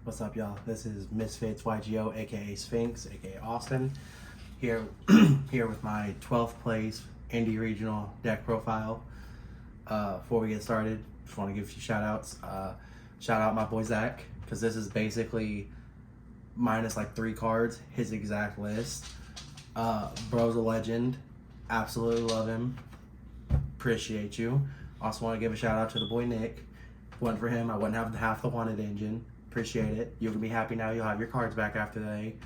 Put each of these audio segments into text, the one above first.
What's up, y'all? This is Misfits YGO, aka Sphinx, aka Austin. Here, here with my 12th place Indy Regional deck profile. Before we get started, just want to give a few shout outs. Shout out my boy Zach, because this is basically minus like 3 cards, his exact list. Bro's a legend. Absolutely love him. Appreciate you. Also want to give a shout out to the boy Nick. If it wasn't for him, I wouldn't have half the wanted engine. Appreciate it. You're gonna be happy now. You'll have your cards back after today.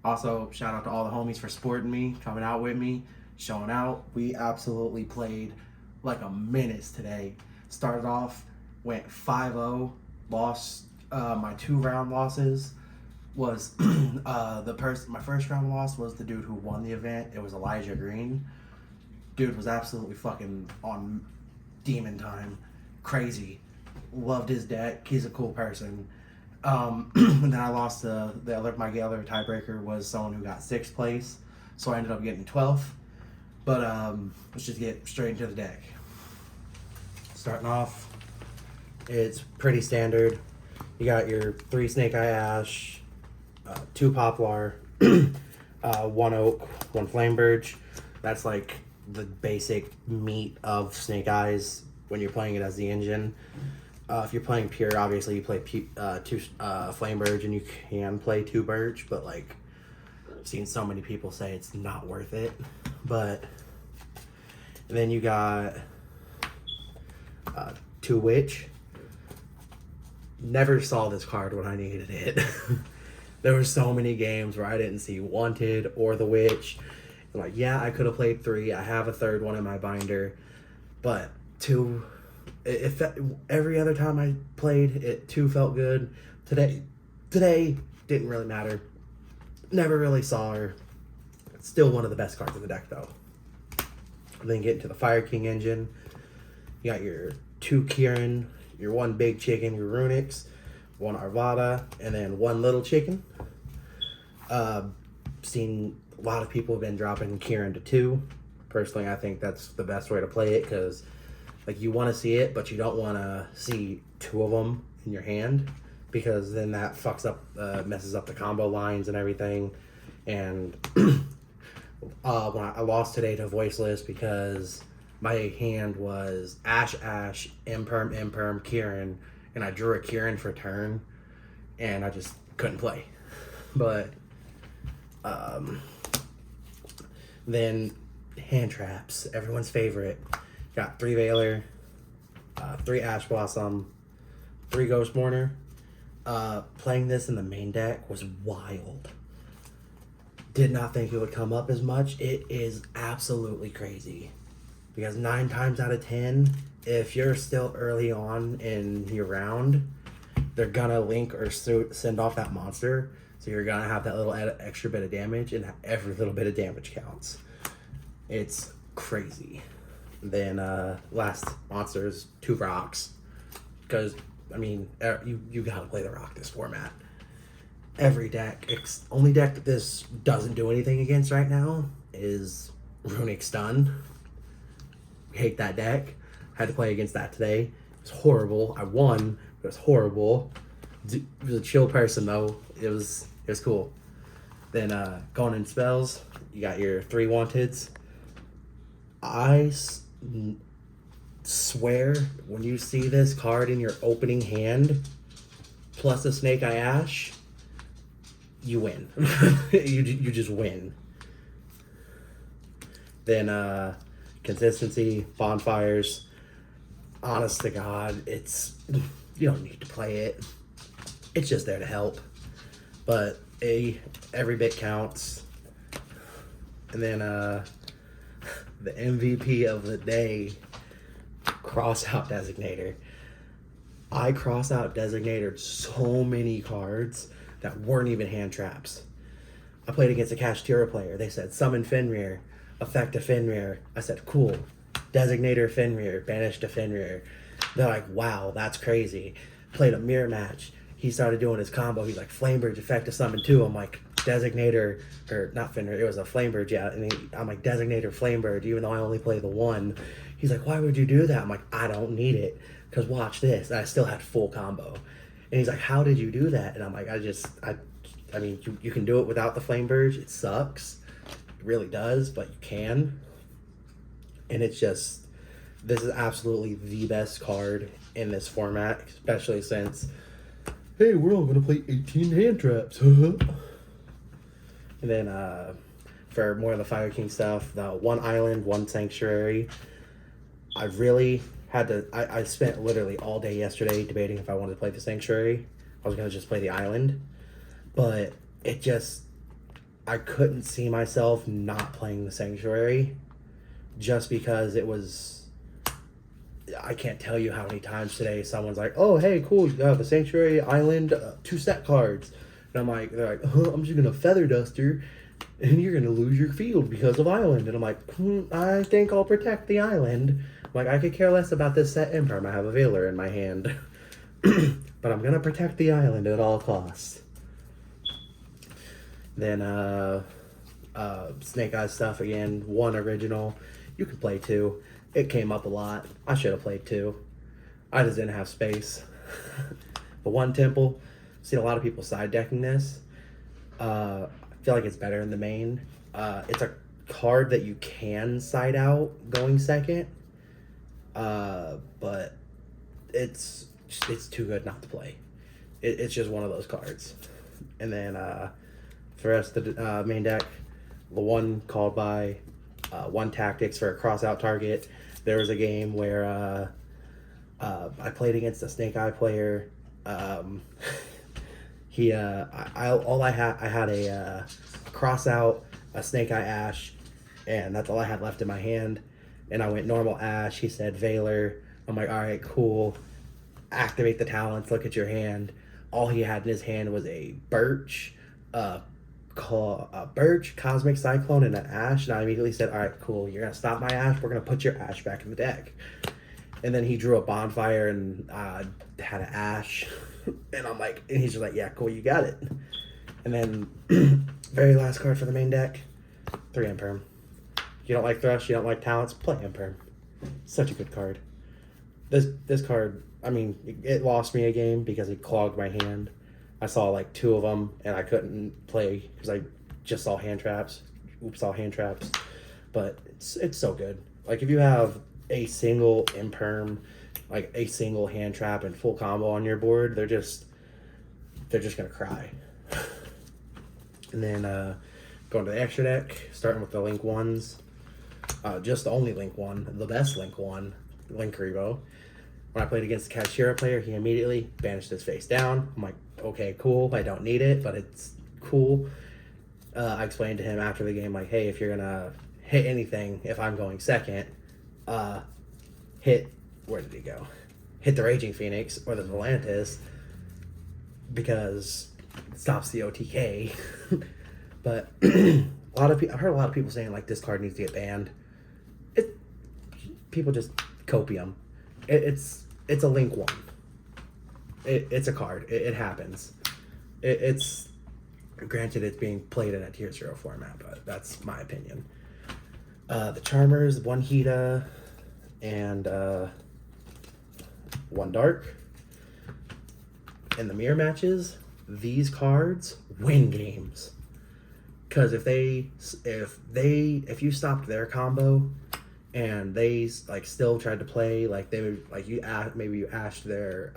Also, shout out to all the homies for supporting me, coming out with me, showing out. We absolutely played like a menace today. Started off, went 5-0, lost. My 2-round losses was my first round loss was the dude who won the event. It was Elijah Green. Dude was absolutely fucking on demon time. Crazy. Loved his deck. He's a cool person. And then I lost my other tiebreaker was someone who got 6th place. So I ended up getting 12th. But let's just get straight into the deck. Starting off, it's pretty standard. You got your 3 Snake Eye Ash, 2 Poplar, 1 Oak, 1 Flame Birch. That's like the basic meat of Snake Eyes when you're playing it as the engine. If you're playing pure, obviously you play 2 Flame Birch and you can play 2 Birch, but like I've seen so many people say it's not worth it. But then you got 2 Witch. Never saw this card when I needed it. There were so many games where I didn't see Wanted or the Witch. I'm like, yeah, I could have played 3. I have a 3rd one in my binder, but 2. If every other time I played it, 2 felt good. Today didn't really matter. Never really saw her. Still one of the best cards in the deck though. And then get into the Fire King engine. You got your 2 Kieran, your 1 big chicken, your Runix, 1 Arvada, and then 1 little chicken. Seen a lot of people have been dropping Kieran to 2. Personally, I think that's the best way to play it because like you want to see it, but you don't want to see 2 of them in your hand because then that fucks up, messes up the combo lines and everything. And when I lost today to Voiceless because my hand was Ash, Imperm, Kieran, and I drew a Kieran for turn, and I just couldn't play. But then hand traps, everyone's favorite. Got 3 Veiler, 3 Ash Blossom, 3 Ghost Mourner. Playing this in the main deck was wild. Did not think it would come up as much. It is absolutely crazy. Because 9 times out of 10, if you're still early on in your round, they're gonna link or send off that monster. So you're gonna have that little extra bit of damage, and every little bit of damage counts. It's crazy. Then last monster is 2 rocks, because I mean you gotta play the rock this format. Every deck, only deck that this doesn't do anything against right now is Runic Stun. Hate that deck. Had to play against that today. It's horrible. I won, but it was horrible. It was a chill person though. It was cool. Then going in spells, you got your 3 Wanteds. I swear when you see this card in your opening hand plus a Snake Eye Ash, you win. you just win. Then consistency, bonfires. Honest to God, you don't need to play it. It's just there to help. But every bit counts. And then the MVP of the day, cross out Designator. I cross out Designator so many cards that weren't even hand traps. I played against a Kashtira player. They said summon Fenrir, effect a Fenrir. I said cool. Designator Fenrir, banish to Fenrir. They're like, wow, that's crazy. Played a mirror match. He started doing his combo. He's like, Flamebird, effect to summon 2. I'm like, Designator, or not Fenrir, it was a Flamebird, yeah. And I'm like, Designator Flamebird, even though I only play the 1. He's like, why would you do that? I'm like, I don't need it. Because watch this. And I still had full combo. And he's like, how did you do that? And I'm like, I mean, you can do it without the flame burge. It sucks. It really does, but you can. And it's just, this is absolutely the best card in this format, especially since, hey, we're all going to play 18 hand traps. And then for more of the Fire King stuff, the one island, one sanctuary. I really had to, I spent literally all day yesterday debating if I wanted to play the sanctuary. I was going to just play the island. But it just, I couldn't see myself not playing the sanctuary just because it was, I can't tell you how many times today someone's like, oh, hey, cool, you have the sanctuary island, 2 set cards. And I'm like, they're like, I'm just going to feather duster and you're going to lose your field because of island. And I'm like, I think I'll protect the island. I'm like, I could care less about this set imperm. I have a Veiler in my hand. But I'm going to protect the island at all costs. Then Snake Eyes stuff again, 1 original. You can play 2. It came up a lot. I should have played 2. I just didn't have space. But 1 Temple, I've seen a lot of people side decking this. I feel like it's better in the main. It's a card that you can side out going second. But it's too good not to play. It's just one of those cards. And then for the rest of the main deck, the one called by 1 tactics for a cross out target. There was a game where I played against a Snake Eye player. I had a cross out, a Snake Eye Ash, and that's all I had left in my hand. And I went normal Ash. He said Veiler. I'm like, all right, cool. Activate the talents. Look at your hand. All he had in his hand was a Birch, Cosmic Cyclone, and an Ash. And I immediately said, all right, cool. You're gonna stop my Ash. We're gonna put your Ash back in the deck. And then he drew a Bonfire and had an Ash. And I'm like, and he's just like, yeah, cool, you got it. And then very last card for the main deck, 3 Imperm. You don't like Thrush, you don't like talents, play Imperm. Such a good card. This card, I mean, it lost me a game because it clogged my hand. I saw like 2 of them and I couldn't play because I just saw hand traps. Saw hand traps. But it's so good. Like if you have a single Imperm, like a single hand trap and full combo on your board, they're just gonna cry. And then going to the extra deck, starting with the Link 1s. Just the only Link 1, the best Link 1, Link Revo. When I played against the Kashira player, he immediately banished his face down. I'm like, okay, cool, I don't need it, but it's cool. I explained to him after the game, like, hey, if you're gonna hit anything, if I'm going second, hit, where did he go? Hit the Raging Phoenix or the Volantis, because it stops the OTK. But I heard a lot of people saying like this card needs to get banned. People just copium. It's a Link 1. It's a card. It happens. It's granted it's being played in a tier 0 format, but that's my opinion. The Charmers, 1 Hita, and 1 Dark. In the mirror matches, these cards win games. Because if you stopped their combo and they like still tried to play, like they would, like maybe you ashed their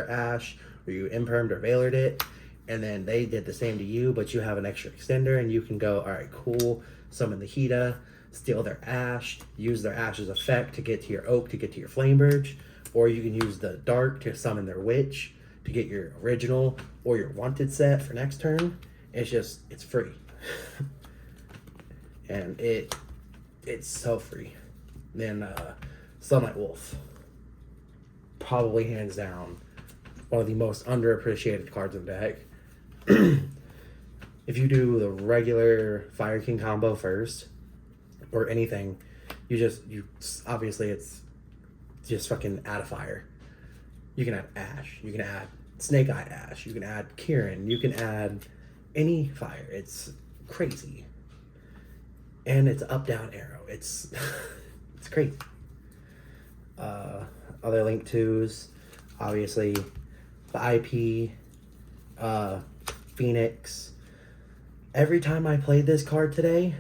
Ash, or you impermed or veilered it, and then they did the same to you, but you have an extra extender and you can go, all right, cool, summon the Hita, steal their Ash, use their Ash's effect to get to your Oak, to get to your Flamebirch, or you can use the Dark to summon their Witch to get your original or your wanted set for next turn. It's free. And it's so free. Then Sunlight Wolf, probably hands down one of the most underappreciated cards in the deck. If you do the regular Fire King combo first, or anything, obviously it's just fucking add a fire. You can add Ash, you can add Snake Eye Ash, you can add Kieran, you can add any fire. It's crazy. And it's up down arrow. It's it's crazy. Other Link 2s, obviously the IP, Phoenix. Every time I played this card today,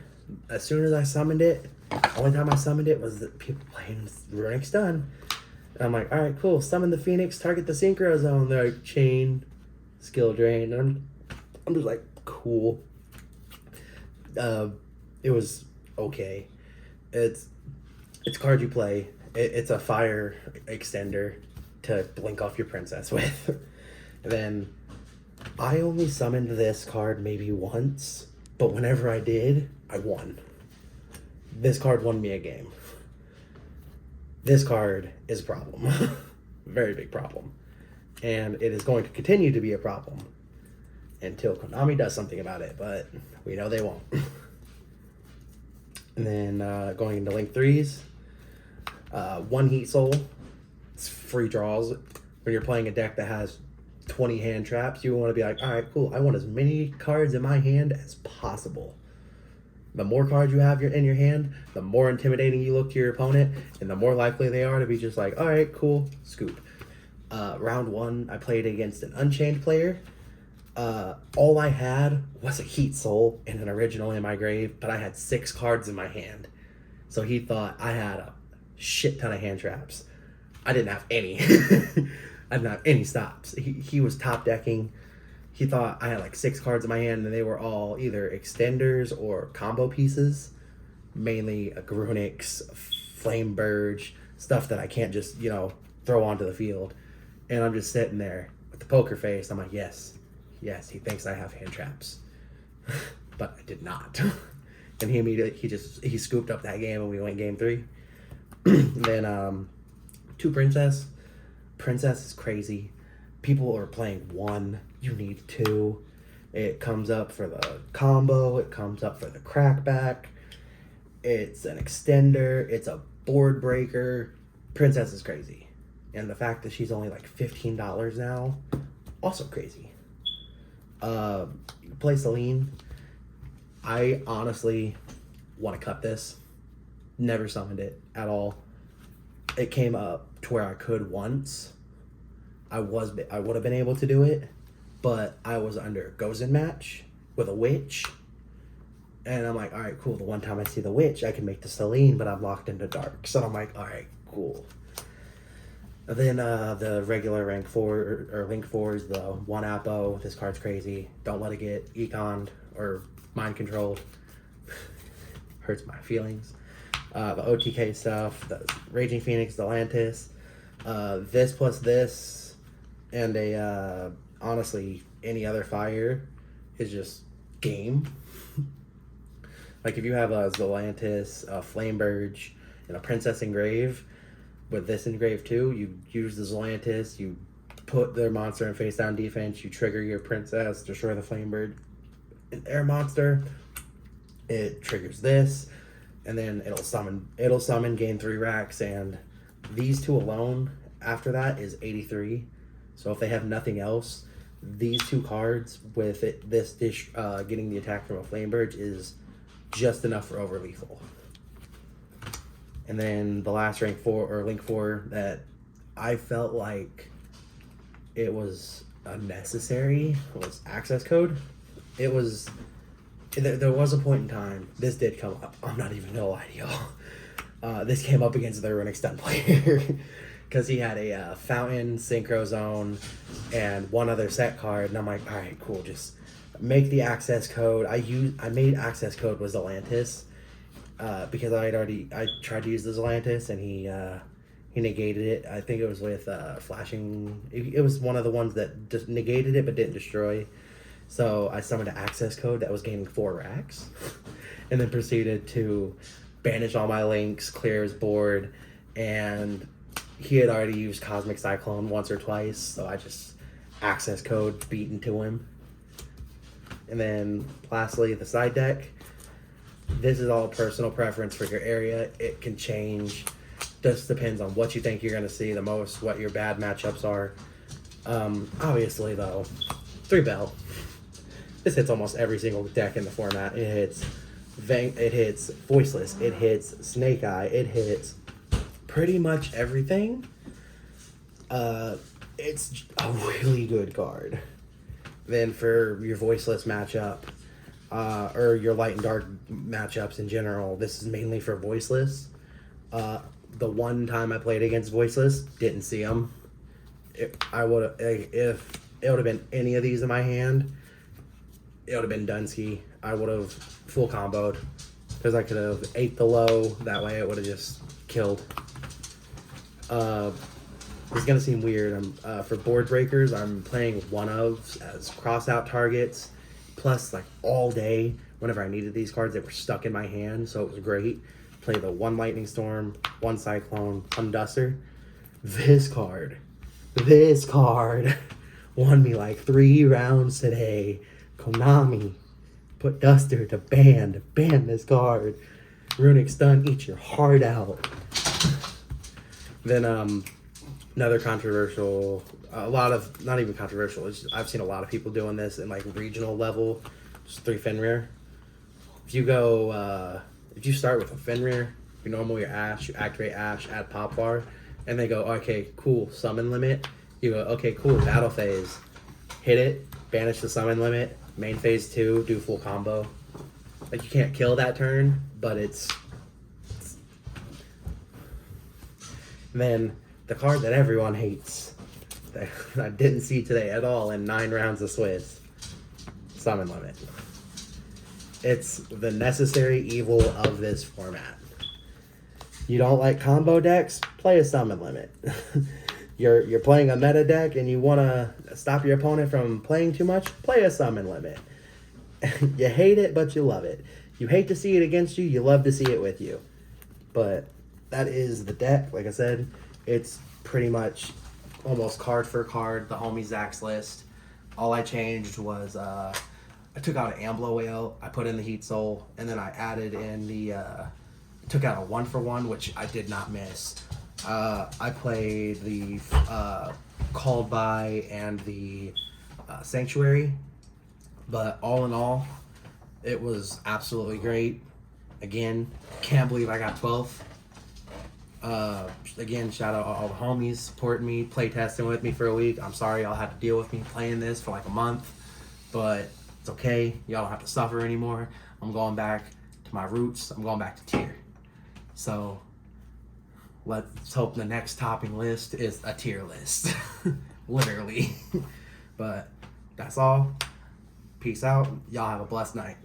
as soon as I summoned it, the only time I summoned it was the people playing Runic Stun. And I'm like, all right, cool. Summon the Phoenix, target the Synchro Zone. They're like, chain, skill drain. And I'm just like, cool. It was okay. It's a card you play. It's a fire extender to blink off your princess with. And then I only summoned this card maybe once, but whenever I did, I won. This card won me a game. This card is a problem. Very big problem. And it is going to continue to be a problem until Konami does something about it, but we know they won't. And then going into Link 3s, one Heat Soul, it's free draws. When you're playing a deck that has 20 hand traps, you want to be like, all right, cool, I want as many cards in my hand as possible. The more cards you have in your hand, the more intimidating you look to your opponent, and the more likely they are to be just like, all right, cool, scoop. Round 1, I played against an Unchained player. All I had was a Heat Soul and an original in my grave, but I had 6 cards in my hand. So he thought I had a shit ton of hand traps. I didn't have any. I didn't have any stops. He was top decking. He thought I had like 6 cards in my hand, and they were all either extenders or combo pieces. Mainly a Grunix, Flame Burge, stuff that I can't just, throw onto the field. And I'm just sitting there with the poker face. I'm like, yes, he thinks I have hand traps. But I did not. And he immediately, he scooped up that game, and we went game 3. And then 2 Princess. Princess is crazy. People are playing 1. You need 2. It comes up for the combo. It comes up for the crackback. It's an extender. It's a board breaker. Princess is crazy. And the fact that she's only like $15 now, also crazy. Play Celine. I honestly want to cut this. Never summoned it at all. It came up to where I could once. I would have been able to do it, but I was under a Gozen match with a witch. And I'm like, all right, cool. The one time I see the witch, I can make the Celine, but I'm locked into dark. So I'm like, all right, cool. And then the regular rank 4 or link 4s, the 1 Appo. This card's crazy. Don't let it get econed or mind controlled. Hurts my feelings. The OTK stuff, the Raging Phoenix, Delantis, this plus this, and honestly, any other fire is just game. Like if you have a Delantis, a Flame Burge, and a Princess Engrave, with this Engrave too, you use the Delantis, you put their monster in face down defense, you trigger your Princess, destroy the Flame Bird, an air monster, it triggers this. And then it'll summon, gain 3 racks, and these 2 alone after that is 83. So if they have nothing else, these 2 cards with this dish getting the attack from a Flame Burge is just enough for over lethal. And then the last rank 4 or link 4 that I felt like it was unnecessary was access code. There was a point in time, this did come up. I'm not even gonna lie to y'all. This came up against the Runic Stun player because he had a Fountain, Synchro Zone, and 1 other set card. And I'm like, all right, cool. Just make the access code. I made access code was Atlantis because I tried to use the Atlantis, and he negated it. I think it was with flashing. It was one of the ones that just negated it but didn't destroy. So I summoned an access code that was gaining 4 racks, and then proceeded to banish all my links, clear his board, and he had already used Cosmic Cyclone once or twice, so I just access code beat into him. And then lastly, the side deck. This is all personal preference for your area. It can change. Just depends on what you think you're going to see the most, what your bad matchups are. Obviously, though, 3 Bell. This hits almost every single deck in the format. It hits Voiceless, it hits Snake Eye, it hits pretty much everything. It's a really good card. Then for your voiceless matchup, or your light and dark matchups in general, this is mainly for voiceless. The one time I played against voiceless, didn't see them. I would if it would have been any of these in my hand, it would have been Dunsky. I would have full comboed because I could have ate the low. That way, it would have just killed. It's gonna seem weird. For board breakers, I'm playing one of as cross out targets. Plus, like all day, whenever I needed these cards, they were stuck in my hand, so it was great. Play the one Lightning Storm, one Cyclone, one Duster. This card won me like 3 rounds today. Konami, put Duster to ban this card. Runic Stun, eat your heart out. Then another controversial, a lot of, not even controversial, I've seen a lot of people doing this in like regional level, just 3 Fenrir. If you go, if you start with a Fenrir, you normal your Ash, you activate Ash, add Pop Bar, and they go, okay, cool, summon limit. You go, okay, cool, battle phase. Hit it, banish the summon limit, main phase 2, do full combo. Like, you can't kill that turn, but it's then the card that everyone hates, that I didn't see today at all in 9 rounds of Swiss, summon limit. It's the necessary evil of this format. You don't like combo decks? Play a summon limit. You're playing a meta deck and you want to stop your opponent from playing too much? Play a summon limit. You hate it, but you love it. You hate to see it against you, you love to see it with you. But that is the deck. Like I said, it's pretty much almost card for card, the homie Zach's list. All I changed was I took out an Amblo Whale, I put in the Heat Soul, and then I added in the took out a 1-for-1, which I did not miss. I played the Called By and the Sanctuary, but all in all, it was absolutely great. Again, can't believe I got 12th. Again, shout out all the homies supporting me, play testing with me for a week. I'm sorry y'all had to deal with me playing this for like a month, but it's okay. Y'all don't have to suffer anymore. I'm going back to my roots. I'm going back to tier. So let's hope the next topping list is a tier list. Literally. But that's all. Peace out. Y'all have a blessed night.